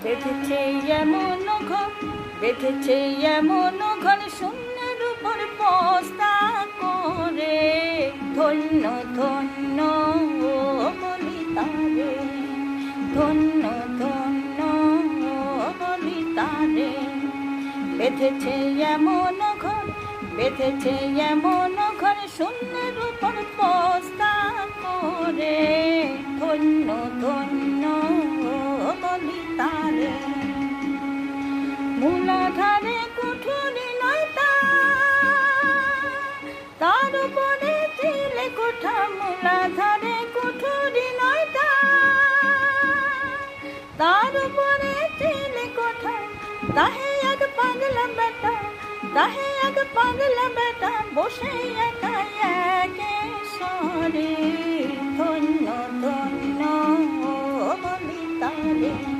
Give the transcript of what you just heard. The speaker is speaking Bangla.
বেঁধেছে এমন ঘর, বেঁধেছে এমন ঘর শূন্যের উপর বস্তা করে। ধন্য ধন্য ও বলি তারে, ধন্য ধন্য ও বলি তারে। বেঁধেছে এমন ঘর, বেঁধেছে এমন ঘর শূন্যের উপর বস্তা করে। ধন্য ধন্য ও বলি তারে। মূলাধারে কুঠুরি নয় তার উপরে চিলে কোঠা। মূলাধারে কুঠুরি নয় তার উপরে চিলে কোঠা। তাহে এক পাগলা বেটা, তাহে এক পাগলা বেটা বসে একা একে সরে। ধন্য ধন্য ও বলি তারে।